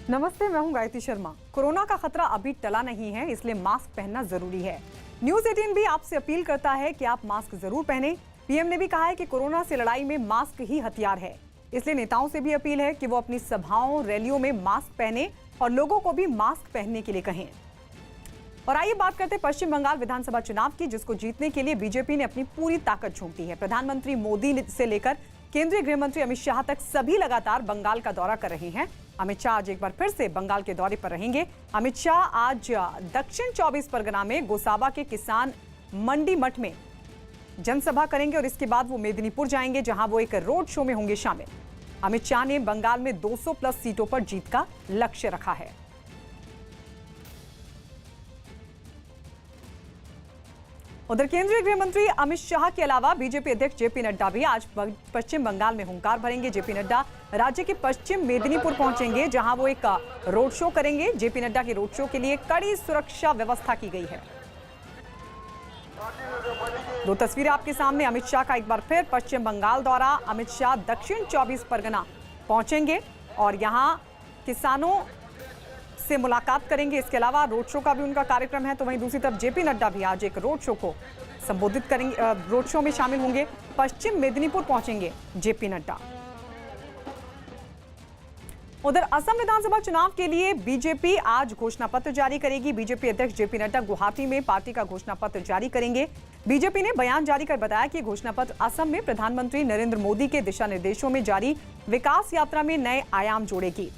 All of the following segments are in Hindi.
नमस्ते, मैं हूं गायत्री शर्मा। कोरोना का खतरा अभी टला नहीं है, इसलिए मास्क पहनना जरूरी है। न्यूज़ 18 भी आपसे अपील करता है कि आप मास्क जरूर पहनें। पीएम ने भी कहा है कि कोरोना से लड़ाई में मास्क ही हथियार है, इसलिए नेताओं से भी अपील है कि वो अपनी सभाओं रैलियों में मास्क पहने और लोगों को भी मास्क पहनने के लिए कहें। और आइए बात करते हैं पश्चिम बंगाल विधानसभा चुनाव की, जिसको जीतने के लिए बीजेपी ने अपनी पूरी ताकत झोंक दी है। प्रधानमंत्री मोदी से लेकर केंद्रीय गृह मंत्री अमित शाह तक सभी लगातार बंगाल का दौरा कर रहे हैं। अमित शाह आज एक बार फिर से बंगाल के दौरे पर रहेंगे। अमित शाह आज दक्षिण 24 परगना में गोसाबा के किसान मंडी मठ में जनसभा करेंगे और इसके बाद वो मेदिनीपुर जाएंगे, जहां वो एक रोड शो में होंगे शामिल। अमित शाह ने बंगाल में 200 प्लस सीटों पर जीत का लक्ष्य रखा है। उधर केंद्रीय गृह मंत्री अमित शाह के अलावा बीजेपी अध्यक्ष जेपी नड्डा भी आज पश्चिम बंगाल में हुंकार भरेंगे। जेपी नड्डा राज्य के पश्चिम मेदिनीपुर पहुंचेंगे, जहां वो एक रोड शो करेंगे। जेपी नड्डा के रोड शो के लिए कड़ी सुरक्षा व्यवस्था की गई है। दो तस्वीरें आपके सामने। अमित शाह का एक बार फिर पश्चिम बंगाल दौरा। अमित शाह दक्षिण 24 परगना पहुंचेंगे और यहां किसानों से मुलाकात करेंगे। इसके अलावा रोड शो का भी उनका कार्यक्रम है। तो वहीं दूसरी तरफ जेपी नड्डा भी आज एक रोड शो को संबोधित करेंगे, रोड शो में शामिल होंगे। पश्चिम मेदिनीपुर पहुंचेंगे जेपी नड्डा। उधर असम विधानसभा चुनाव के लिए बीजेपी आज घोषणा पत्र जारी करेगी। बीजेपी अध्यक्ष जेपी नड्डा गुवाहाटी में पार्टी का घोषणा पत्र जारी करेंगे। बीजेपी ने बयान जारी कर बताया कि घोषणा पत्र असम में प्रधानमंत्री नरेंद्र मोदी के दिशा निर्देशों में जारी विकास यात्रा में नए आयाम जोड़ेगी।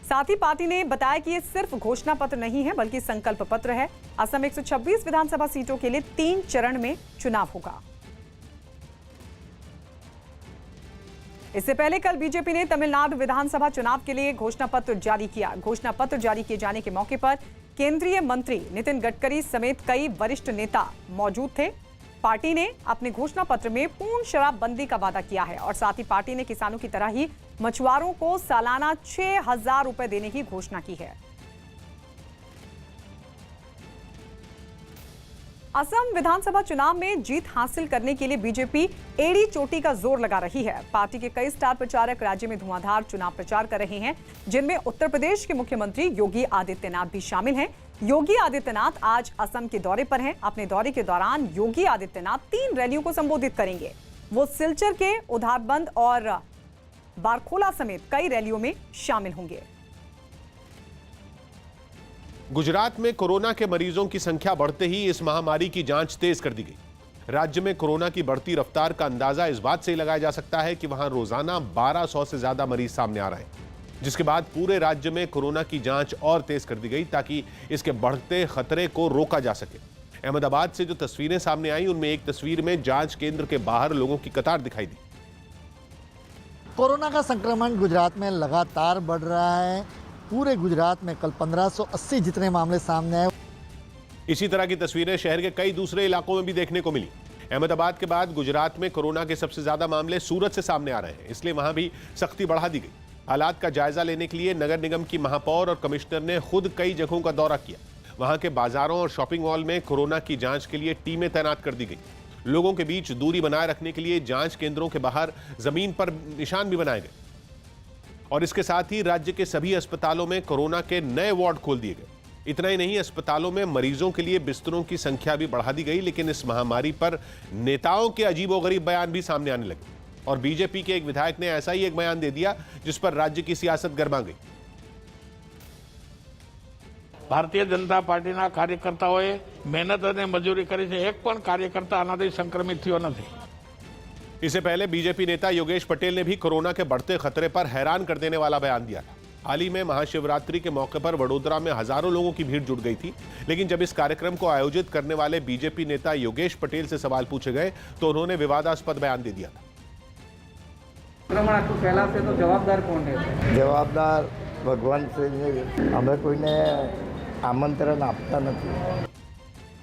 साथ ही पार्टी ने बताया कि ये सिर्फ घोषणा पत्र नहीं है, बल्कि संकल्प पत्र है। असम 126 विधानसभा सीटों के लिए 3 चरण में चुनाव होगा। इससे पहले कल बीजेपी ने तमिलनाडु विधानसभा चुनाव के लिए घोषणा पत्र जारी किया। घोषणा पत्र जारी किए जाने के मौके पर केंद्रीय मंत्री नितिन गडकरी समेत कई वरिष्ठ नेता मौजूद थे। पार्टी ने अपने घोषणा पत्र में पूर्ण शराबबंदी का वादा किया है और साथ ही पार्टी ने किसानों की तरह ही मछुआरों को सालाना 6,000 रुपए देने की घोषणा की है। असम विधानसभा चुनाव में जीत हासिल करने के लिए बीजेपी एड़ी चोटी का जोर लगा रही है। पार्टी के कई स्टार प्रचारक राज्य में धुआंधार चुनाव प्रचार कर रहे हैं, जिनमें उत्तर प्रदेश के मुख्यमंत्री योगी आदित्यनाथ भी शामिल हैं। योगी आदित्यनाथ आज असम के दौरे पर हैं। अपने दौरे के दौरान योगी आदित्यनाथ 3 रैलियों को संबोधित करेंगे। वो सिलचर के उधारबंद और बारखोला समेत कई रैलियों में शामिल होंगे। गुजरात में कोरोना के मरीजों की संख्या बढ़ते ही इस महामारी की जांच तेज कर दी गई। राज्य में कोरोना की बढ़ती रफ्तार का अंदाजा इस बात से लगाया जा सकता है कि वहां रोजाना 1200 से ज्यादा मरीज सामने आ रहे हैं, जिसके बाद पूरे राज्य में कोरोना की जांच और तेज कर दी गई ताकि इसके बढ़ते खतरे को रोका जा सके। अहमदाबाद से जो तस्वीरें सामने आई, उनमें एक तस्वीर में जांच केंद्र के बाहर लोगों की कतार दिखाई दी। कोरोना का संक्रमण गुजरात में लगातार बढ़ रहा है। पूरे गुजरात में कल 1580 जितने मामले सामने आए। इसी तरह की तस्वीरें शहर के कई दूसरे इलाकों में भी देखने को मिली। अहमदाबाद के बाद गुजरात में कोरोना के सबसे ज्यादा मामले सूरत से सामने आ रहे हैं, इसलिए वहां भी सख्ती बढ़ा दी गई। हालात का जायजा लेने के लिए नगर निगम की महापौर और कमिश्नर ने खुद कई जगहों का दौरा किया। वहां के बाजारों और शॉपिंग मॉल में कोरोना की जांच के लिए टीमें तैनात कर दी गई। लोगों के बीच दूरी बनाए रखने के लिए जांच केंद्रों के बाहर जमीन पर निशान भी बनाए गए और इसके साथ ही राज्य के सभी अस्पतालों में कोरोना के नए वार्ड खोल दिए गए। इतना ही नहीं, अस्पतालों में मरीजों के लिए बिस्तरों की संख्या भी बढ़ा दी गई। लेकिन इस महामारी पर नेताओं के अजीबोगरीब बयान भी सामने आने लगे और बीजेपी के एक विधायक ने ऐसा ही एक बयान दे दिया जिस पर राज्य की सियासत गरमा गई। भारतीय जनता पार्टीના કાર્યકર્તાઓએ મહેનત અને મજૂરી કરી છે। એક પણ કાર્યકર્તા આનાથી સંક્રમિત થયો નથી। इससे पहले बीजेपी नेता योगेश पटेल ने भी कोरोना के बढ़ते खतरे पर हैरान कर देने वाला बयान दिया था। हाल ही में महाशिवरात्रि के मौके पर वडोदरा में हजारों लोगों की भीड़ जुट गई थी, लेकिन जब इस कार्यक्रम को आयोजित करने वाले बीजेपी नेता योगेश पटेल से सवाल पूछे गए तो उन्होंने विवादास्पद बयान दे दिया था। तो जवाबदार कौन है? जवाबदार भगवान से हमें कोई ने आमंत्रण आपता नहीं।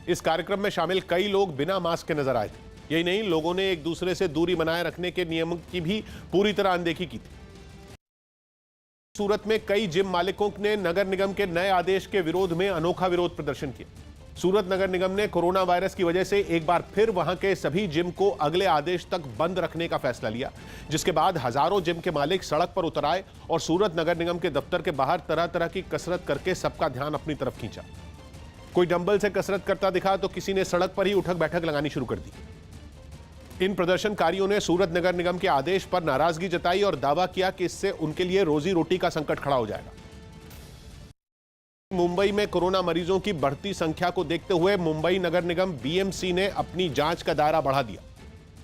इस कार्यक्रम में शामिल कई लोग बिना मास्क के नजर आए थे। यही नहीं, लोगों ने एक दूसरे से दूरी बनाए रखने के नियम की भी पूरी तरह अनदेखी की थी। सूरत में कई जिम मालिकों ने नगर निगम के नए आदेश के विरोध में अनोखा विरोध प्रदर्शन किया। सूरत नगर निगम ने कोरोना वायरस की वजह से एक बार फिर वहां के सभी जिम को अगले आदेश तक बंद रखने का फैसला लिया, जिसके बाद हजारों जिम के मालिक सड़क पर उतर आए और सूरत नगर निगम के दफ्तर के बाहर तरह तरह की कसरत करके सबका ध्यान अपनी तरफ खींचा। कोई डंबल से कसरत करता दिखा तो किसी ने सड़क पर ही उठक बैठक लगानी शुरू कर दी। इन प्रदर्शनकारियों ने सूरत नगर निगम के आदेश पर नाराजगी जताई और दावा किया कि इससे उनके लिए रोजी रोटी का संकट खड़ा हो जाएगा। मुंबई में कोरोना मरीजों की बढ़ती संख्या को देखते हुए मुंबई नगर निगम बीएमसी ने अपनी जांच का दायरा बढ़ा दिया।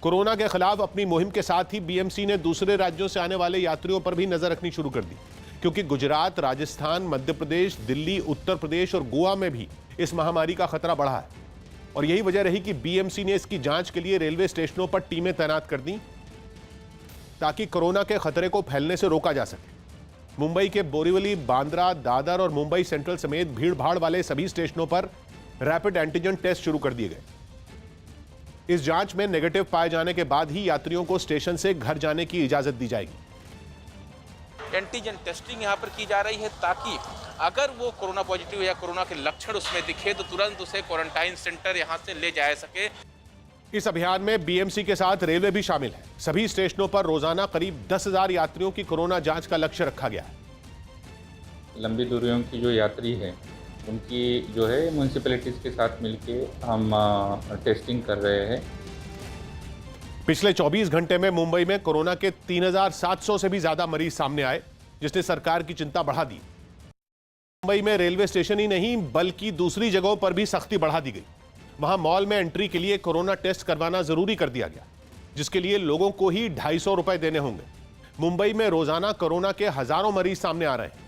कोरोना के खिलाफ अपनी मुहिम के साथ ही बीएमसी ने दूसरे राज्यों से आने वाले यात्रियों पर भी नजर रखनी शुरू कर दी, क्योंकि गुजरात, राजस्थान, मध्य प्रदेश, दिल्ली, उत्तर प्रदेश और गोवा में भी इस महामारी का खतरा बढ़ा है। और यही वजह रही कि बीएमसी ने इसकी जांच के लिए रेलवे स्टेशनों पर टीमें तैनात कर दी ताकि कोरोना के खतरे को फैलने से रोका जा सके। मुंबई के बोरीवली, बांद्रा, दादर और मुंबई सेंट्रल समेत भीड़ भाड़ वाले सभी स्टेशनों पर रैपिड एंटीजन टेस्ट शुरू कर दिए गए। इस जांच में नेगेटिव पाए जाने के बाद ही यात्रियों को स्टेशन से घर जाने की इजाजत दी जाएगी। एंटीजन टेस्टिंग यहां पर की जा रही है ताकि अगर वो कोरोना पॉजिटिव या कोरोना के लक्षण उसमें दिखे तो तुरंत उसे क्वारंटाइन सेंटर यहां से ले जाया सके। इस अभियान में बीएमसी के साथ रेलवे भी शामिल है। सभी स्टेशनों पर रोजाना करीब 10,000 यात्रियों की कोरोना जांच का लक्ष्य रखा गया है। लंबी दूरियों की जो यात्री है उनकी जो है म्यूनिसिपैलिटीज के साथ मिलके हम टेस्टिंग कर रहे हैं। पिछले 24 घंटे में मुंबई में कोरोना के 3,700 से भी ज्यादा मरीज सामने आए, जिसने सरकार की चिंता बढ़ा दी। मुंबई में रेलवे स्टेशन ही नहीं बल्कि दूसरी जगहों पर भी सख्ती बढ़ा दी गई। वहां मॉल में एंट्री के लिए कोरोना टेस्ट करवाना जरूरी कर दिया गया, जिसके लिए लोगों को ही 250 रुपए देने होंगे। मुंबई में रोजाना कोरोना के हजारों मरीज सामने आ रहे हैं।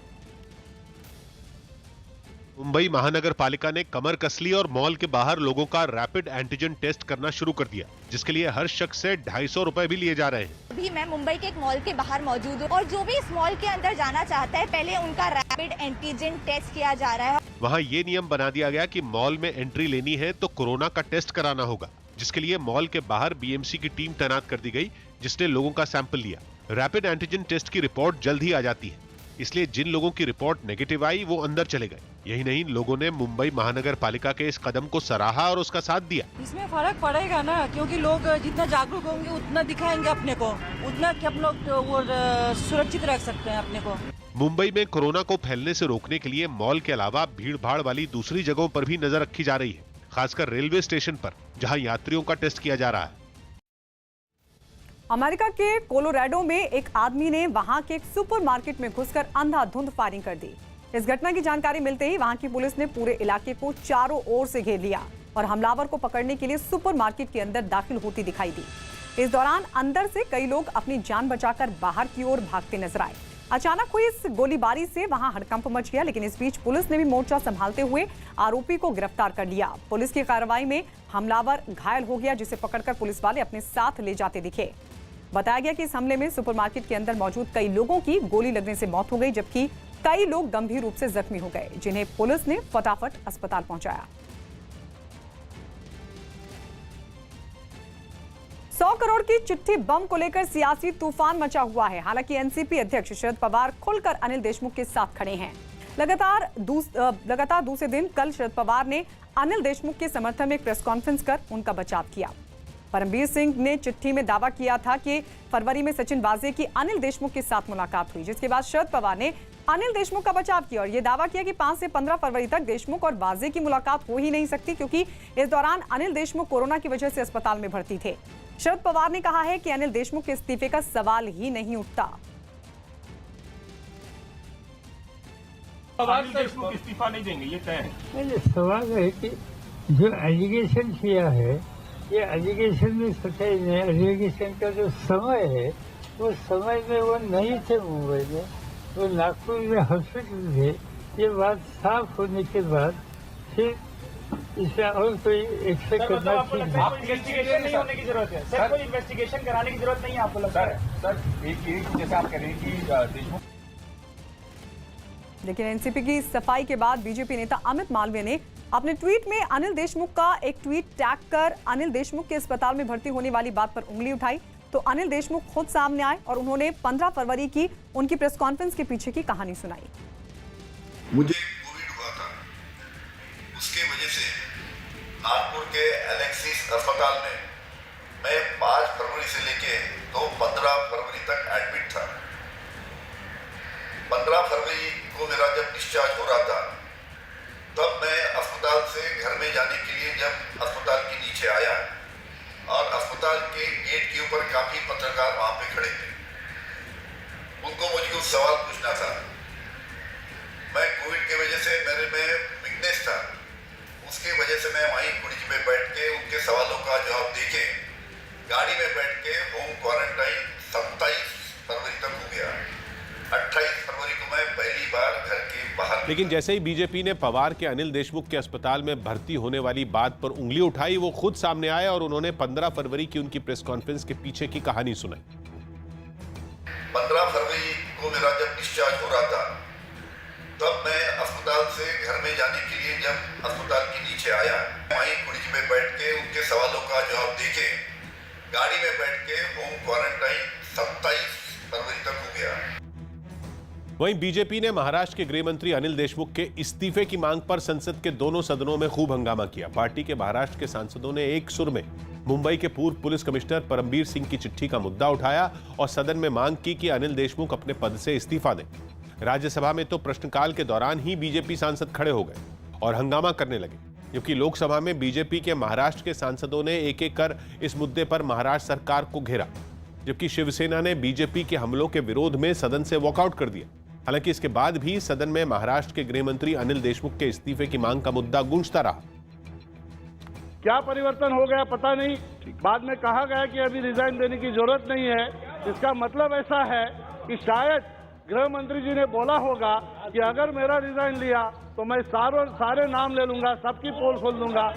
मुंबई महानगर पालिका ने कमर कस ली और मॉल के बाहर लोगों का रैपिड एंटीजन टेस्ट करना शुरू कर दिया, जिसके लिए हर शख्स से 250 रुपए भी लिए जा रहे हैं। अभी मैं मुंबई के एक मॉल के बाहर मौजूद हूँ और जो भी इस मॉल के अंदर जाना चाहता है पहले उनका रैपिड एंटीजन टेस्ट किया जा रहा है। वहाँ ये नियम बना दिया गया कि मॉल में एंट्री लेनी है तो कोरोना का टेस्ट कराना होगा, जिसके लिए मॉल के बाहर बीएमसी की टीम तैनात कर दी गई, जिसने लोगों का सैंपल लिया। रैपिड एंटीजन टेस्ट की रिपोर्ट जल्द ही आ जाती है, इसलिए जिन लोगों की रिपोर्ट नेगेटिव आई वो अंदर चले गए। यही नहीं, लोगों ने मुंबई महानगर पालिका के इस कदम को सराहा और उसका साथ दिया। इसमें फर्क पड़ेगा ना, क्योंकि लोग जितना जागरूक होंगे उतना दिखाएंगे अपने को, उतना कि हम लोग वो सुरक्षित रख सकते हैं अपने को। मुंबई में कोरोना को फैलने से रोकने के लिए मॉल के अलावा भीड़ भाड़ वाली दूसरी जगहों पर भी नजर रखी जा रही है, खासकर रेलवे स्टेशन पर, जहां यात्रियों का टेस्ट किया जा रहा है। अमेरिका के कोलोराडो में एक आदमी ने वहां के एक सुपरमार्केट में घुसकर अंधाधुंध फायरिंग कर दी। इस घटना की जानकारी मिलते ही वहां की पुलिस ने पूरे इलाके को चारों ओर से घेर लिया और हमलावर को पकड़ने के लिए सुपरमार्केट के अंदर दाखिल होती दिखाई दी। इस दौरान अंदर से कई लोग अपनी जान बचाकर बाहर की ओर भागते नजर आए। अचानक हुई इस गोलीबारी से वहां हड़कंप मच गया, लेकिन इस बीच पुलिस ने भी मोर्चा संभालते हुए आरोपी को गिरफ्तार कर लिया। पुलिस की कार्रवाई में हमलावर घायल हो गया, जिसे पकड़कर पुलिस वाले अपने साथ ले जाते दिखे। बताया गया कि इस हमले में सुपरमार्केट के अंदर मौजूद कई लोगों की गोली लगने से मौत हो गई, जबकि कई लोग गंभीर रूप से जख्मी हो गए, जिन्हें पुलिस ने फटाफट अस्पताल पहुंचाया। 100 करोड़ की चिट्ठी बम को लेकर सियासी तूफान मचा हुआ है। हालांकि एनसीपी अध्यक्ष शरद पवार खुलकर अनिल देशमुख के साथ खड़े हैं। लगातार दूसरे दिन कल शरद पवार ने अनिल देशमुख के समर्थन में एक प्रेस कॉन्फ्रेंस कर उनका बचाव किया। परमबीर सिंह ने चिट्ठी में दावा किया था कि फरवरी में सचिन वाजे की अनिल देशमुख के साथ मुलाकात हुई, जिसके बाद शरद पवार ने अनिल देशमुख का बचाव किया और यह दावा किया कि 5 से 15 फरवरी तक देशमुख और वाजे की मुलाकात हो ही नहीं सकती, क्योंकि इस दौरान अनिल देशमुख कोरोना की वजह से अस्पताल में भर्ती थे। शरद पवार ने कहा है कि अनिल देशमुख के इस्तीफे का सवाल ही नहीं उठता। इस्तीफा नहीं देंगे, ये तय है। सवाल है कि जो एलिगेशन किया है, ये एलिगेशन में सच्चाई नहीं। एलिगेशन का जो समय है वो समय में वो नहीं थे मुंबई में, वो नागपुर में हॉस्पिटल थे। ये बात साफ होने के बाद फिर इसमें और कोई एक्सपेक्ट करना ठीक है। इन्वेस्टिगेशन नहीं होने की जरूरत है सर, कोई इन्वेस्टिगेशन कराने की जरूरत नहीं है आपको लगता है? सर एक जैसे आप कह रहे हैं कि देशमुख। लेकिन एनसीपी की सफाई के बाद बीजेपी नेता अमित मालवीय ने अपने ट्वीट में अनिल देशमुख का एक ट्वीट टैग कर अनिल देशमुख के अस्पताल में भर्ती होने वाली बात पर उंगली उठाई। तो अनिल देशमुख खुद सामने आए और उन्होंने 15 फरवरी की उनकी प्रेस कॉन्फ्रेंस के पीछे की कहानी सुनाई। मुझे कोविड हुआ था, उसके वजह से नागपुर के एलेक्सिस अस्पताल में मैं 5 फरवरी से लेके तो 15 फरवरी तक एडमिट था। 15 फरवरी को मेरा जब डिस्चार्ज हो रहा था, तब मैं अस्पताल से घर में जाने के लिए जब अस्पताल के नीचे आया और अस्पताल के गेट के ऊपर काफी पत्रकार वहां पे खड़े थे, उनको मुझे कुछ सवाल पूछना था। मैं कोविड की वजह से मेरे में वीकनेस था, उसकी वजह से मैं वहीं कुर्सी पे बैठ के उनके सवालों का जवाब देके गाड़ी में बैठ के होम क्वारंटाइन 27 फरवरी तक हो गया। 28 फरवरी को मैं पहली बार घर के बाहर। लेकिन जैसे ही बीजेपी ने पवार के अनिल देशमुख के अस्पताल में भर्ती होने वाली बात पर उंगली उठाई, वो खुद सामने आए और उन्होंने 15 फरवरी की उनकी प्रेस कॉन्फ्रेंस के पीछे की कहानी सुनाई। 15 फरवरी को मेरा जब डिस्चार्ज हो रहा था, तब मैं अस्पताल से घर में जाने के लिए जब अस्पताल के नीचे आया, वहीं कुर्सी पे बैठ के उनके सवालों का जवाब देके गाड़ी में बैठ के होम क्वारंटाइन 27 फरवरी तक हो गया। वहीं बीजेपी ने महाराष्ट्र के गृह मंत्री अनिल देशमुख के इस्तीफे की मांग पर संसद के दोनों सदनों में खूब हंगामा किया। पार्टी के महाराष्ट्र के सांसदों ने एक सुर में मुंबई के पूर्व पुलिस कमिश्नर परमबीर सिंह की चिट्ठी का मुद्दा उठाया और सदन में मांग की कि अनिल देशमुख अपने पद से इस्तीफा दें। राज्यसभा में तो प्रश्नकाल के दौरान ही बीजेपी सांसद खड़े हो गए और हंगामा करने लगे, जबकि लोकसभा में बीजेपी के महाराष्ट्र के सांसदों ने एक एक कर इस मुद्दे पर महाराष्ट्र सरकार को घेरा, जबकि शिवसेना ने बीजेपी के हमलों के विरोध में सदन से वॉकआउट कर दिया। हालांकि इसके बाद भी सदन में महाराष्ट्र के गृह मंत्री अनिल देशमुख के इस्तीफे की मांग का मुद्दा गूंजता रहा। क्या परिवर्तन हो गया पता नहीं, बाद में कहा गया कि अभी रिजाइन देने की जरूरत नहीं है। इसका मतलब ऐसा है कि शायद गृह मंत्री जी ने बोला होगा कि अगर मेरा रिजाइन लिया तो मैं सारे नाम ले लूंगा, सबकी पोल खोल दूंगा।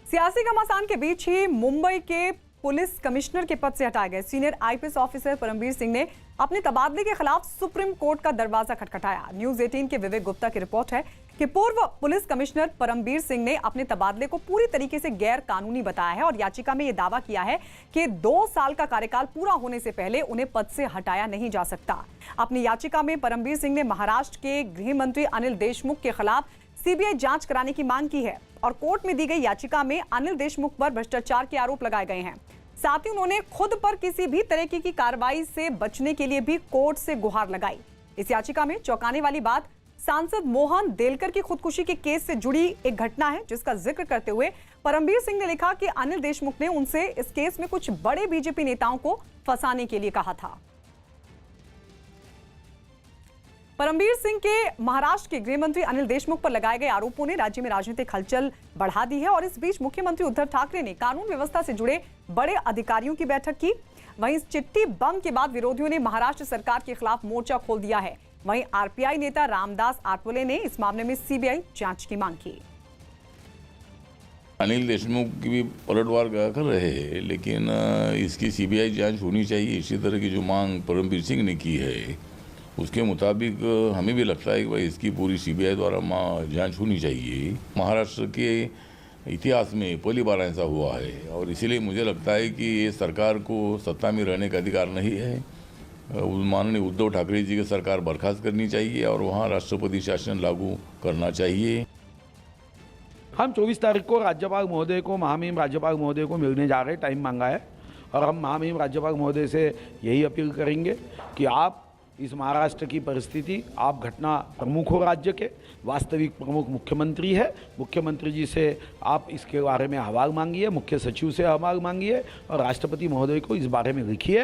सियासी घमासान के बीच ही मुंबई के पुलिस कमिश्नर के पद से हटाए गए senior IPS officer Parambir Singh ने अपने तबादले के खिलाफ सुप्रीम कोर्ट का दरवाजा खटखटाया। न्यूज 18 के विवेक गुप्ता की रिपोर्ट है कि पूर्व पुलिस कमिश्नर परमबीर सिंह ने अपने तबादले को पूरी तरीके से गैर कानूनी बताया है और याचिका में यह दावा किया है कि 2 साल का कार्यकाल पूरा होने से पहले उन्हें पद से हटाया नहीं जा सकता। अपनी याचिका में परमबीर सिंह ने महाराष्ट्र के गृह मंत्री अनिल देशमुख के खिलाफ सीबीआई जांच कराने की मांग की है और कोर्ट में दी गई याचिका में अनिल देशमुख पर भ्रष्टाचार के आरोप लगाए गए हैं। साथ ही उन्होंने खुद पर किसी भी तरह की कार्रवाई से बचने के लिए भी कोर्ट से गुहार लगाई। इस याचिका में चौंकाने वाली बात सांसद मोहन देलकर की खुदकुशी के केस से जुड़ी एक घटना है, जिसका जिक्र करते हुए परमबीर सिंह ने लिखा कि अनिल देशमुख ने उनसे इस केस में कुछ बड़े बीजेपी नेताओं को फंसाने के लिए कहा था। परमबीर सिंह के महाराष्ट्र के गृह मंत्री अनिल देशमुख पर लगाए गए आरोपों ने राज्य में राजनीतिक हलचल बढ़ा दी है और इस बीच मुख्यमंत्री उद्धव ठाकरे ने कानून व्यवस्था से जुड़े बड़े अधिकारियों की बैठक की। वहीं चिट्ठी बम के बाद विरोधियों ने महाराष्ट्र सरकार के खिलाफ मोर्चा खोल दिया है। वहीं आरपीआई नेता रामदास आठवले ने इस मामले में सीबीआई जांच की मांग की। अनिल देशमुख की भी पलटवार कर रहे हैं, लेकिन इसकी सीबीआई जांच होनी चाहिए। इसी तरह की जो मांग परमबीर सिंह ने की है उसके मुताबिक हमें भी लगता है कि भाई इसकी पूरी सीबीआई द्वारा जांच होनी चाहिए। महाराष्ट्र के इतिहास में पहली बार ऐसा हुआ है और इसीलिए मुझे लगता है कि ये सरकार को सत्ता में रहने का अधिकार नहीं है। माननीय उद्धव ठाकरे जी की सरकार बर्खास्त करनी चाहिए और वहाँ राष्ट्रपति शासन लागू करना चाहिए। हम 24 तारीख को राज्यपाल महोदय को, महामहिम राज्यपाल महोदय को मिलने जा रहे हैं, टाइम मांगा है और हम महामहिम राज्यपाल महोदय से यही अपील करेंगे कि आप इस महाराष्ट्र की परिस्थिति, आप घटना प्रमुख हो, राज्य के वास्तविक प्रमुख मुख्यमंत्री है, मुख्यमंत्री जी से आप इसके बारे में अहवाल मांगिए, मुख्य सचिव से अहवाल मांगिए और राष्ट्रपति महोदय को इस बारे में लिखिए।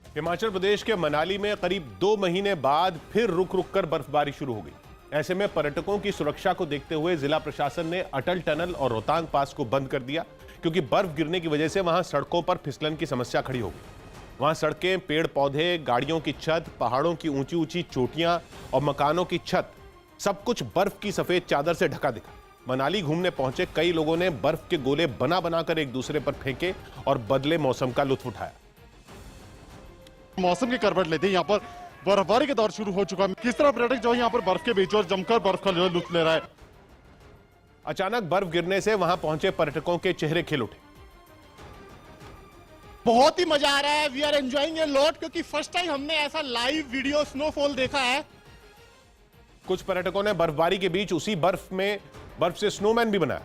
हिमाचल प्रदेश के मनाली में करीब 2 महीने बाद फिर रुक रुक कर बर्फबारी शुरू हो गई। ऐसे में पर्यटकों की सुरक्षा को देखते हुए जिला प्रशासन ने अटल टनल और रोहतांग पास को बंद कर दिया, क्योंकि बर्फ गिरने की वजह से वहां सड़कों पर फिसलन की समस्या खड़ी हो गई। वहां सड़कें, पेड़ पौधे, गाड़ियों की छत, पहाड़ों की ऊंची ऊंची चोटियां और मकानों की छत, सब कुछ बर्फ की सफेद चादर से ढका दिखा। मनाली घूमने पहुंचे कई लोगों ने बर्फ के गोले बना बनाकर एक दूसरे पर फेंके और बदले मौसम का लुत्फ उठाया। मौसम की करवट लेते यहाँ पर बर्फबारी का दौर शुरू हो चुका है। किस तरह पर्यटक जो है यहाँ पर बर्फ के बीच और जमकर बर्फ का लुत्फ ले रहा है। अचानक बर्फ गिरने से वहां पहुंचे पर्यटकों के चेहरे खिल उठे। बहुत ही मजा आ रहा है। We are enjoying a lot, क्योंकि फर्स्ट टाइम हमने ऐसा लाइव वीडियो स्नोफॉल देखा है। कुछ पर्यटकों ने बर्फबारी के बीच उसी बर्फ में बर्फ से स्नोमैन भी बनाया।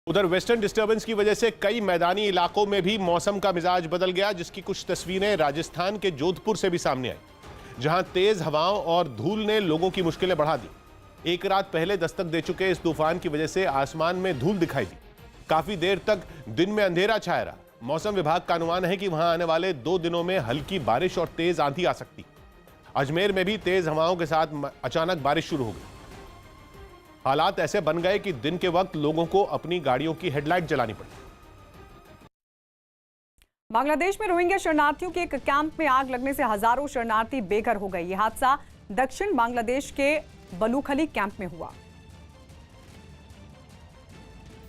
उधर वेस्टर्न डिस्टर्बेंस की वजह से कई मैदानी इलाकों में भी मौसम का मिजाज बदल गया, जिसकी कुछ तस्वीरें राजस्थान के जोधपुर से भी सामने आई, जहां तेज हवाओं और धूल ने लोगों की मुश्किलें बढ़ा दी। एक रात पहले दस्तक दे चुके इस तूफान की वजह से आसमान में धूल दिखाई दी। काफी देर तक दिन में अंधेरा छाया रहा। मौसम विभाग का अनुमान है कि वहां आने वाले 2 दिनों में हल्की बारिश और तेज आंधी आ सकती। अजमेर में भी तेज हवाओं के साथ अचानक बारिश शुरू हो गई। हालात ऐसे बन गए कि दिन के वक्त लोगों को अपनी गाड़ियों की हेडलाइट जलानी पड़ी। बांग्लादेश में रोहिंग्या शरणार्थियों के एक कैंप में आग लगने से हजारों शरणार्थी बेघर हो गए। यह हादसा दक्षिण बांग्लादेश के बलूखली कैंप में हुआ,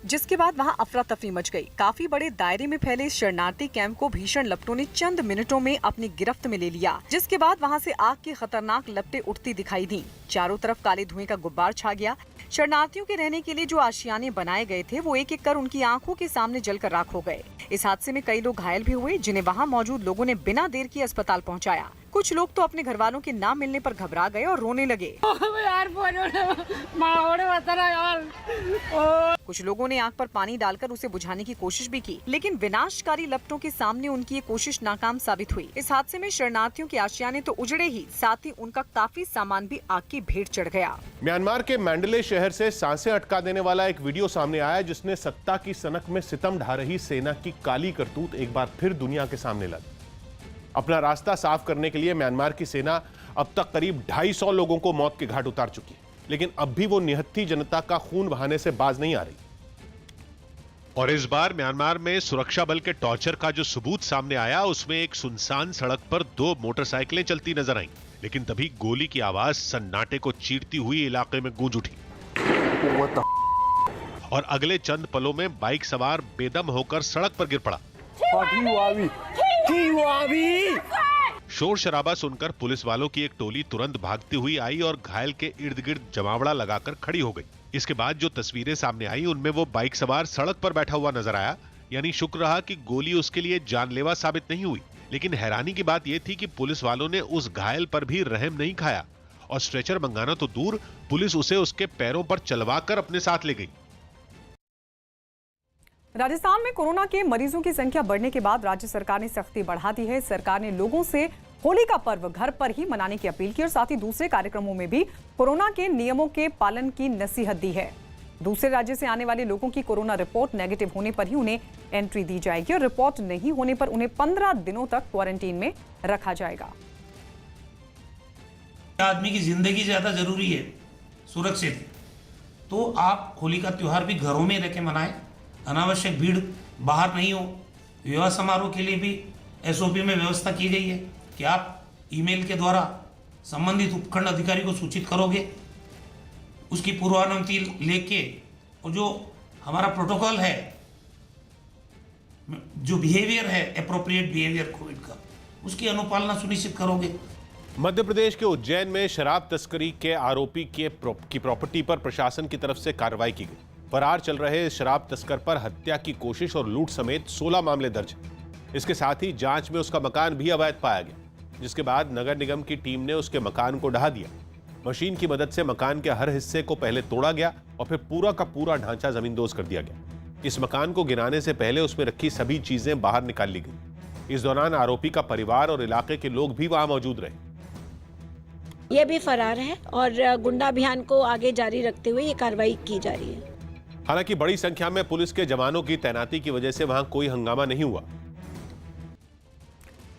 जिसके बाद वहां अफरा तफरी मच गई। काफी बड़े दायरे में फैले इस शरणार्थी कैंप को भीषण लपटों ने चंद मिनटों में अपनी गिरफ्त में ले लिया, जिसके बाद वहां से आग की खतरनाक लपटें उठती दिखाई दी। चारों तरफ काले धुएं का गुब्बार छा गया। शरणार्थियों के रहने के लिए जो आशियाने बनाए गए थे वो एक एक कर उनकी आंखों के सामने जलकर राख हो गए। इस हादसे में कई लोग घायल भी हुए, जिन्हें वहाँ मौजूद लोगों ने बिना देर किए अस्पताल पहुँचाया। कुछ लोग तो अपने घर वालों के ना मिलने पर घबरा गए और रोने लगे। कुछ लोगों ने आग पर पानी डालकर उसे बुझाने की कोशिश भी की, लेकिन विनाशकारी लपटों के सामने उनकी ये कोशिश नाकाम साबित हुई। इस हादसे में शरणार्थियों के आशियाने तो उजड़े ही, साथ ही उनका काफी सामान भी आग की भेंट चढ़ गया। म्यांमार के मैंडले शहर से सांसें अटका देने वाला एक वीडियो सामने आया, जिसने सत्ता की सनक में सितम ढा रही सेना की काली करतूत एक बार फिर दुनिया के सामने ला दी। अपना रास्ता साफ करने के लिए म्यांमार की सेना अब तक करीब 250 लोगों को मौत के घाट उतार चुकी है, लेकिन अब भी वो निहत्थी जनता का खून बहाने से बाज नहीं आ रही। और इस बार म्यांमार में सुरक्षा बल के टॉर्चर का जो सबूत सामने आया, उसमें एक सुनसान सड़क पर 2 मोटरसाइकिलें चलती नजर आईं, लेकिन तभी गोली की आवाज सन्नाटे को चीरती हुई इलाके में गूंज उठी। और अगले चंद पलों में बाइक सवार बेदम होकर सड़क पर गिर पड़ा। शोर शराबा सुनकर पुलिस वालों की एक टोली तुरंत भागती हुई आई और घायल के इर्द गिर्द जमावड़ा लगाकर खड़ी हो गई। इसके बाद जो तस्वीरें सामने आई, उनमें वो बाइक सवार सड़क पर बैठा हुआ नजर आया। यानी शुक्र रहा कि गोली उसके लिए जानलेवा साबित नहीं हुई। लेकिन हैरानी की बात यह थी कि पुलिस वालों ने उस घायल पर भी रहम नहीं खाया और स्ट्रेचर मंगाना तो दूर, पुलिस उसे उसके पैरों पर चलवाकर अपने साथ ले गई। राजस्थान में कोरोना के मरीजों की संख्या बढ़ने के बाद राज्य सरकार ने सख्ती बढ़ा दी है। सरकार ने लोगों से होली का पर्व घर पर ही मनाने की अपील की और साथ ही दूसरे कार्यक्रमों में भी कोरोना के नियमों के पालन की नसीहत दी है। दूसरे राज्य से आने वाले लोगों की कोरोना रिपोर्ट नेगेटिव होने पर ही उन्हें एंट्री दी जाएगी और रिपोर्ट नहीं होने पर उन्हें 15 दिनों तक क्वारंटीन में रखा जाएगा। आदमी की जिंदगी ज्यादा जरूरी है सुरक्षित, तो आप होली का त्योहार भी घरों में रह के मनाएं। अनावश्यक भीड़ बाहर नहीं हो। विवाह समारोह के लिए भी एसओपी में व्यवस्था की गई है कि आप ईमेल के द्वारा संबंधित उपखंड अधिकारी को सूचित करोगे, उसकी पूर्वानुमति लेके, और जो हमारा प्रोटोकॉल है, जो बिहेवियर है एप्रोप्रिएट बिहेवियर कोविड का, उसकी अनुपालना सुनिश्चित करोगे। मध्य प्रदेश के उज्जैन में शराब तस्करी के आरोपी की प्रॉपर्टी पर प्रशासन की तरफ से कार्रवाई की गई। फरार चल रहे शराब तस्कर पर हत्या की कोशिश और लूट समेत 16 मामले दर्ज हैं। इसके साथ ही जांच में उसका मकान भी अवैध पाया गया, जिसके बाद नगर निगम की टीम ने उसके मकान को ढहा दिया। मशीन की मदद से मकान के हर हिस्से को पहले तोड़ा गया और फिर पूरा का पूरा ढांचा जमींदोज कर दिया गया। इस मकान को गिराने से पहले उसमें रखी सभी चीजें बाहर निकाल ली गई। इस दौरान आरोपी का परिवार और इलाके के लोग भी वहां मौजूद रहे। ये भी फरार है और गुंडा अभियान को आगे जारी रखते हुए ये कार्रवाई की जा रही है। हालांकि बड़ी संख्या में पुलिस के जवानों की तैनाती की वजह से वहां कोई हंगामा नहीं हुआ।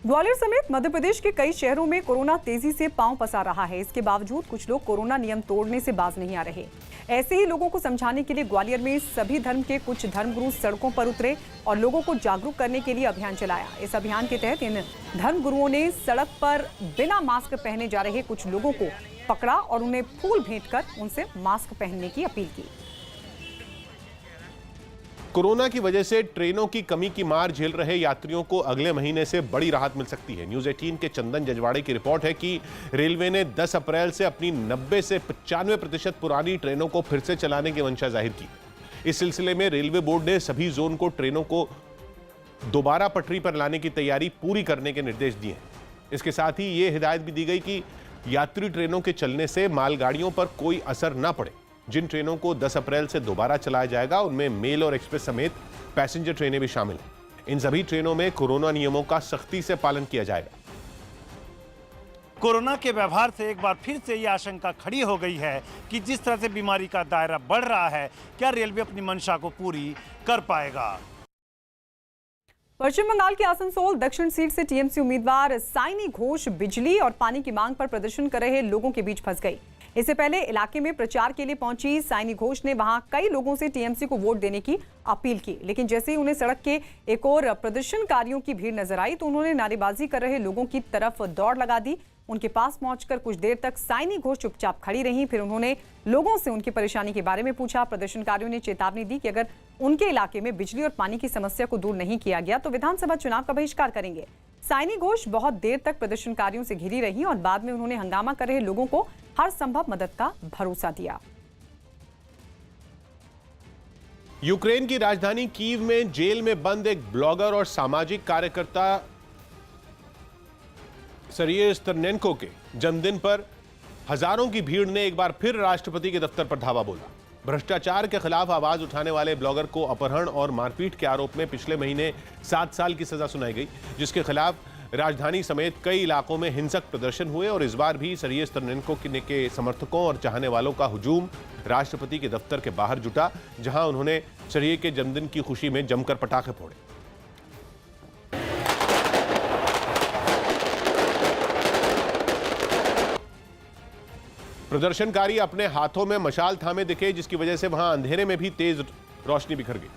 ग्वालियर समेत मध्य प्रदेश के कई शहरों में कोरोना तेजी से पांव पसार रहा है। इसके बावजूद कुछ लोग कोरोना नियम तोड़ने से बाज नहीं आ रहे। ऐसे ही लोगों को समझाने के लिए ग्वालियर में सभी धर्म के कुछ धर्मगुरु सड़कों पर उतरे और लोगों को जागरूक करने के लिए अभियान चलाया। इस अभियान के तहत इन धर्मगुरुओं ने सड़क पर बिना मास्क पहने जा रहे कुछ लोगों को पकड़ा और उन्हें फूल भेंट कर उनसे मास्क पहनने की अपील की। कोरोना की वजह से ट्रेनों की कमी की मार झेल रहे यात्रियों को अगले महीने से बड़ी राहत मिल सकती है। न्यूज़ 18 के चंदन जजवाड़े की रिपोर्ट है कि रेलवे ने 10 अप्रैल से अपनी 90 से 95% पुरानी ट्रेनों को फिर से चलाने की मंशा जाहिर की। इस सिलसिले में रेलवे बोर्ड ने सभी जोन को ट्रेनों को दोबारा पटरी पर लाने की तैयारी पूरी करने के निर्देश दिए हैं। इसके साथ ही ये हिदायत भी दी गई कि यात्री ट्रेनों के चलने से मालगाड़ियों पर कोई असर न पड़े। जिन ट्रेनों को 10 अप्रैल से दोबारा चलाया जाएगा उनमें मेल और एक्सप्रेस समेत पैसेंजर ट्रेनें भी शामिल हैं। इन सभी ट्रेनों में कोरोना नियमों का सख्ती से पालन किया जाएगा। कोरोना के व्यवहार से एक बार फिर से ये आशंका खड़ी हो गई है कि जिस तरह से बीमारी का दायरा बढ़ रहा है, क्या रेलवे अपनी मंशा को पूरी कर पाएगा। पश्चिम बंगाल के आसनसोल दक्षिण सीट से टीएमसी उम्मीदवार साइनी घोष बिजली और पानी की मांग पर प्रदर्शन कर रहे लोगों के बीच फंस गई। इससे पहले इलाके में प्रचार के लिए पहुंची साइनी घोष ने वहां कई लोगों से टीएमसी को वोट देने की अपील की, लेकिन जैसे ही उन्हें सड़क के एक और प्रदर्शनकारियों की भीड़ नजर आई तो उन्होंने नारेबाजी कर रहे लोगों की तरफ दौड़ लगा दी। उनके पास पहुंचकर कुछ देर तक साइनी घोष चुपचाप खड़ी रहीं। फिर उन्होंने लोगों से उनकी परेशानी के बारे में पूछा। प्रदर्शनकारियों ने चेतावनी दी कि अगर उनके इलाके में बिजली और पानी की समस्या को दूर नहीं किया गया तो विधानसभा चुनाव का बहिष्कार करेंगे। साइनी घोष बहुत देर तक प्रदर्शनकारियों से घिरी रही और बाद में उन्होंने हंगामा कर रहे लोगों को हर संभव मदद का भरोसा दिया। यूक्रेन की राजधानी कीव में जेल में बंद एक ब्लॉगर और सामाजिक कार्यकर्ता सरये स्टरनेंको के जन्मदिन पर हजारों की भीड़ ने एक बार फिर राष्ट्रपति के दफ्तर पर धावा बोला। भ्रष्टाचार के खिलाफ आवाज उठाने वाले ब्लॉगर को अपहरण और मारपीट के आरोप में पिछले महीने 7 साल की सजा सुनाई गई, जिसके खिलाफ राजधानी समेत कई इलाकों में हिंसक प्रदर्शन हुए और इस बार भी सरये स्टरनेंको के समर्थकों और चाहने वालों का हुजूम राष्ट्रपति के दफ्तर के बाहर जुटा, जहां उन्होंने सरये के जन्मदिन की खुशी में जमकर पटाखे फोड़े। प्रदर्शनकारी अपने हाथों में मशाल थामे दिखे, जिसकी वजह से वहां अंधेरे में भी तेज रोशनी बिखर गई।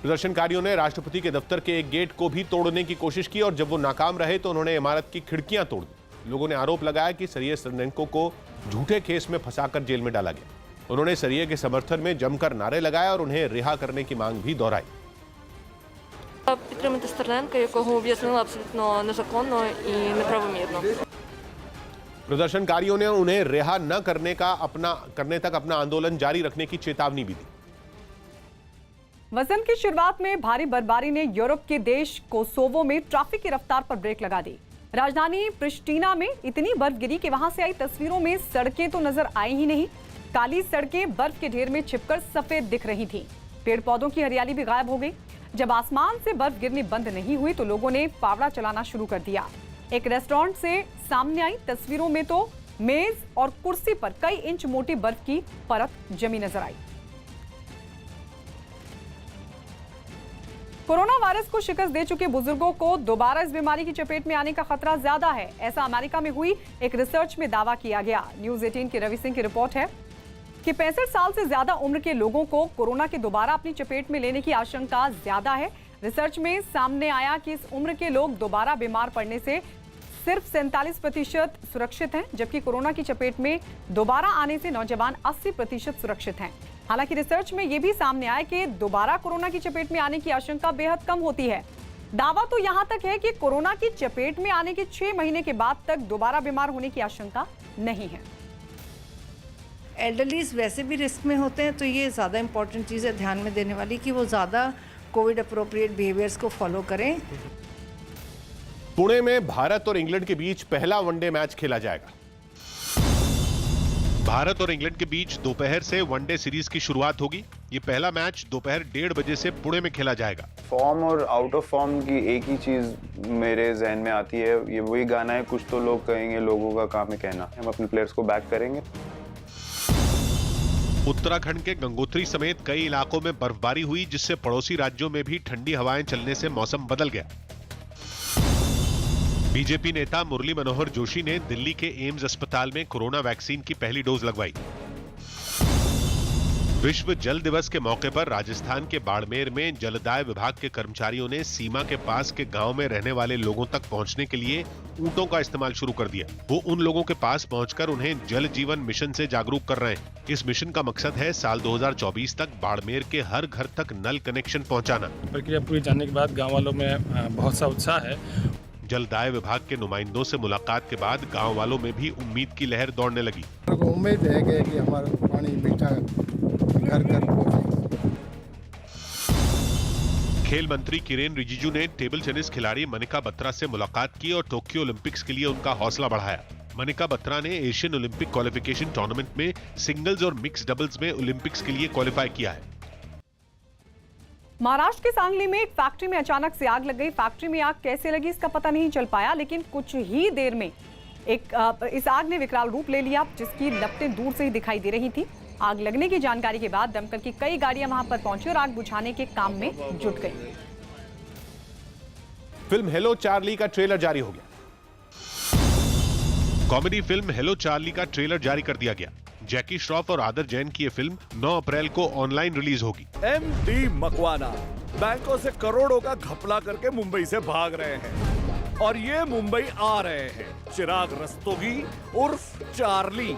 प्रदर्शनकारियों ने राष्ट्रपति के दफ्तर के एक गेट को भी तोड़ने की कोशिश की और जब वो नाकाम रहे तो उन्होंने इमारत की खिड़कियां तोड़ दी। लोगों ने आरोप लगाया कि सरये स्टरनेंको को झूठे केस में फंसाकर जेल में डाला गया। उन्होंने सरये के समर्थन में जमकर नारे लगाए और उन्हें रिहा करने की मांग भी दोहराई। Підтримати Стерненка, якого об'яснили абсолютно незаконно і неправомірно. प्रदर्शनकारियों ने उन्हें रिहा न करने तक अपना आंदोलन जारी रखने की चेतावनी भी दी। वसंत की शुरुआत में भारी बर्फबारी ने यूरोप के देश कोसोवो में ट्रैफिक की रफ्तार पर ब्रेक लगा दी। राजधानी प्रिस्टीना में इतनी बर्फ गिरी कि वहां से आई तस्वीरों में सड़कें तो नजर आई ही नहीं, काली सड़कें बर्फ के ढेर में छिपकर सफेद दिख रही थीं। पेड़ पौधों की हरियाली भी गायब हो गई। जब आसमान से बर्फ गिरनी बंद नहीं हुई तो लोगों ने फावड़ा चलाना शुरू कर दिया। एक रेस्टोरेंट से सामने आई तस्वीरों में तो मेज और कुर्सी पर कई इंच मोटी बर्फ की परत जमी नजर आई। कोरोना वायरस को शिकस्त दे चुके बुजुर्गों को दोबारा इस बीमारी की चपेट में आने का खतरा ज्यादा है, ऐसा अमेरिका में हुई एक रिसर्च में दावा किया गया। न्यूज़ 18 की रवि सिंह की रिपोर्ट है कि 65 साल से ज्यादा उम्र के लोगों को कोरोना के दोबारा अपनी चपेट में लेने की आशंका ज्यादा है। रिसर्च में सामने आया कि इस उम्र के लोग दोबारा बीमार पड़ने से सिर्फ 47% सुरक्षित हैं, जबकि कोरोना की चपेट में दोबारा आने से नौजवान 80% सुरक्षित हैं। हालांकि रिसर्च में यह भी सामने आया कि दोबारा कोरोना की चपेट में आने की आशंका बेहद कम होती है। दावा तो यहां तक है कि कोरोना की चपेट में आने के 6 महीने के बाद तक दोबारा बीमार होने की आशंका नहीं है। एल्डरलीज वैसे भी रिस्क में होते हैं, तो ये ज़्यादा इंपॉर्टेंट चीज़ है ध्यान में देने वाली कि वो ज़्यादा कोविड अप्रोप्रिएट बिहेवियर्स को फॉलो करें। पुणे में भारत और इंग्लैंड के बीच पहला वनडे मैच खेला जाएगा। भारत और इंग्लैंड के बीच दोपहर से वनडे सीरीज की शुरुआत होगी। ये पहला मैच दोपहर 1:30 बजे से पुणे में खेला जाएगा। फॉर्म और आउट ऑफ फॉर्म की एक ही चीज मेरे जहन में आती है, ये वही गाना है, कुछ तो लोग कहेंगे, लोगों का काम है कहना। हम अपने प्लेयर्स को बैक करेंगे। उत्तराखंड के गंगोत्री समेत कई इलाकों में बर्फबारी हुई, जिससे पड़ोसी राज्यों में भी ठंडी हवाएं चलने से मौसम बदल गया। बीजेपी नेता मुरली मनोहर जोशी ने दिल्ली के एम्स अस्पताल में कोरोना वैक्सीन की पहली डोज लगवाई। विश्व जल दिवस के मौके पर राजस्थान के बाड़मेर में जलदाय विभाग के कर्मचारियों ने सीमा के पास के गांव में रहने वाले लोगों तक पहुंचने के लिए ऊंटों का इस्तेमाल शुरू कर दिया। वो उन लोगों के पास पहुंचकर उन्हें जल जीवन मिशन से जागरूक कर रहे हैं। इस मिशन का मकसद है साल 2024 तक बाड़मेर के हर घर तक नल कनेक्शन पहुंचाना। प्रक्रिया पूरी जानने के बाद गाँव वालों में बहुत सा उत्साह है। जलदाय विभाग के नुमाइंदों से मुलाकात के बाद गांव वालों में भी उम्मीद की लहर दौड़ने लगी। उम्मीद है कि हमारा पानी मीठा घर घर पहुंचे। खेल मंत्री किरेन रिजिजू ने टेबल टेनिस खिलाड़ी मनिका बत्रा से मुलाकात की और टोक्यो ओलंपिक्स के लिए उनका हौसला बढ़ाया। मनिका बत्रा ने एशियन ओलंपिक क्वालिफिकेशन टूर्नामेंट में सिंगल्स और मिक्स डबल्स में ओलंपिक्स के लिए क्वालिफाई किया है। महाराष्ट्र के सांगली में एक फैक्ट्री में अचानक से आग लग गई। फैक्ट्री में आग कैसे लगी इसका पता नहीं चल पाया, लेकिन कुछ ही देर में इस आग ने विकराल रूप ले लिया, जिसकी लपटें दूर से ही दिखाई दे रही थी। आग लगने की जानकारी के बाद दमकल की कई गाड़ियां वहां पर पहुंची और आग बुझाने के काम में जुट गई। फिल्म हेलो चार्ली का ट्रेलर जारी हो गया। कॉमेडी फिल्म हेलो चार्ली का ट्रेलर जारी कर दिया गया। जैकी श्रॉफ और आदर जैन की यह फिल्म 9 अप्रैल को ऑनलाइन रिलीज होगी। एमडी मकवाना बैंकों से करोड़ों का घपला करके मुंबई से भाग रहे हैं और ये मुंबई आ रहे हैं चिराग रस्तोगी उर्फ चार्ली।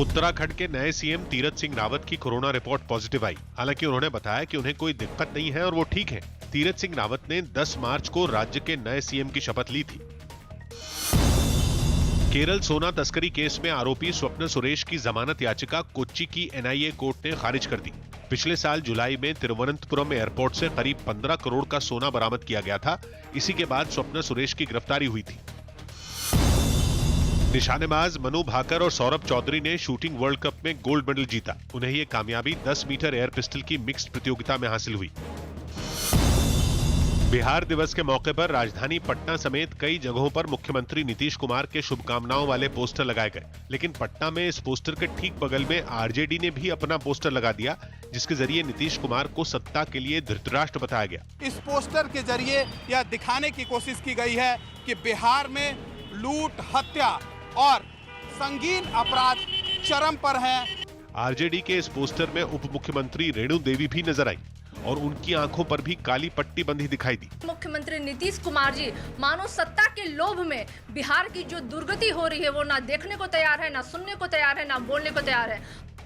उत्तराखंड के नए सीएम तीरथ सिंह रावत की कोरोना रिपोर्ट पॉजिटिव आई। हालांकि उन्होंने बताया कि उन्हें कोई दिक्कत नहीं है और वो ठीक है। तीरथ सिंह रावत ने 10 मार्च को राज्य के नए सीएम की शपथ ली थी। केरल सोना तस्करी केस में आरोपी स्वप्न सुरेश की जमानत याचिका कोच्चि की एनआईए कोर्ट ने खारिज कर दी। पिछले साल जुलाई में तिरुवनंतपुरम एयरपोर्ट से करीब 15 करोड़ का सोना बरामद किया गया था। इसी के बाद स्वप्न सुरेश की गिरफ्तारी हुई थी। निशानेबाज मनु भाकर और सौरभ चौधरी ने शूटिंग वर्ल्ड कप में गोल्ड मेडल जीता। उन्हें यह कामयाबी 10 मीटर एयर पिस्टल की मिक्स्ड प्रतियोगिता में हासिल हुई। बिहार दिवस के मौके पर राजधानी पटना समेत कई जगहों पर मुख्यमंत्री नीतीश कुमार के शुभकामनाओं वाले पोस्टर लगाए गए, लेकिन पटना में इस पोस्टर के ठीक बगल में आरजेडी ने भी अपना पोस्टर लगा दिया, जिसके जरिए नीतीश कुमार को सत्ता के लिए धृतराष्ट्र बताया गया। इस पोस्टर के जरिए यह दिखाने की कोशिश की गई है कि बिहार में लूट, हत्या और संगीन अपराध चरम पर हैं। आरजेडी के इस पोस्टर में उप मुख्यमंत्री रेणु देवी भी नजर आई और उनकी आंखों पर भी काली पट्टी बंधी दिखाई दी। मुख्यमंत्री नीतीश कुमार जी मानो सत्ता के लोभ में बिहार की जो दुर्गति हो रही है वो ना देखने को तैयार है, ना सुनने को तैयार है, ना बोलने को तैयार है।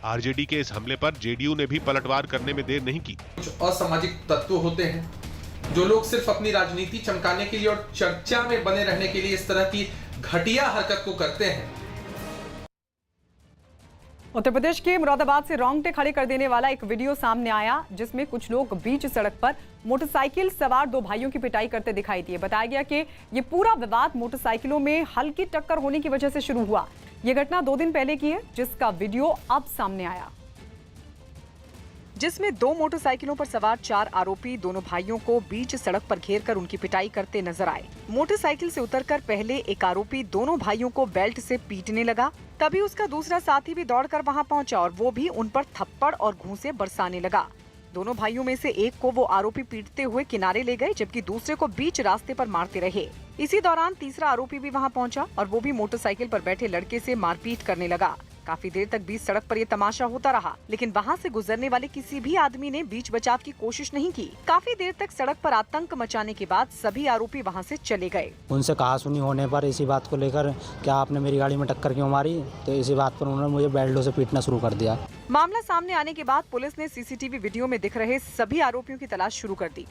आरजेडी के इस हमले पर जेडीयू ने भी पलटवार करने में देर नहीं की। कुछ असामाजिक तत्व होते हैं जो लोग सिर्फ अपनी राजनीति चमकाने के लिए और चर्चा में बने रहने के लिए इस तरह की घटिया हरकत को करते हैं। उत्तर प्रदेश के मुरादाबाद से रोंगटे खड़े कर देने वाला एक वीडियो सामने आया, जिसमें कुछ लोग बीच सड़क पर मोटरसाइकिल सवार 2 भाइयों की पिटाई करते दिखाई दिए। बताया गया कि ये पूरा विवाद मोटरसाइकिलों में हल्की टक्कर होने की वजह से शुरू हुआ। ये घटना 2 दिन पहले की है, जिसका वीडियो अब सामने आया, जिसमें 2 मोटरसाइकिलों पर सवार 4 आरोपी दोनों भाइयों को बीच सड़क पर घेरकर उनकी पिटाई करते नजर आए। मोटरसाइकिल से उतरकर पहले एक आरोपी दोनों भाइयों को बेल्ट से पीटने लगा। तभी उसका दूसरा साथी भी दौड़कर वहां पहुंचा और वो भी उन पर थप्पड़ और घूंसे बरसाने लगा। दोनों भाइयों में से एक को वो आरोपी पीटते हुए किनारे ले गए, जबकि दूसरे को बीच रास्ते पर मारते रहे। इसी दौरान तीसरा आरोपी भी वहां पहुंचा और वो भी मोटरसाइकिल पर बैठे लड़के से मारपीट करने लगा। काफी देर तक बीच सड़क पर ये तमाशा होता रहा, लेकिन वहां से गुजरने वाले किसी भी आदमी ने बीच बचाव की कोशिश नहीं की। काफी देर तक सड़क पर आतंक मचाने के बाद सभी आरोपी वहां से चले गए। उनसे कहा सुनी होने पर इसी बात को लेकर क्या आपने मेरी गाड़ी में टक्कर क्यों मारी, तो इसी बात पर उन्होंने मुझे बेल्टों से पीटना शुरू कर दिया। मामला सामने आने के बाद पुलिस ने सीसीटीवी वीडियो में दिख रहे सभी आरोपियों की तलाश शुरू कर दी।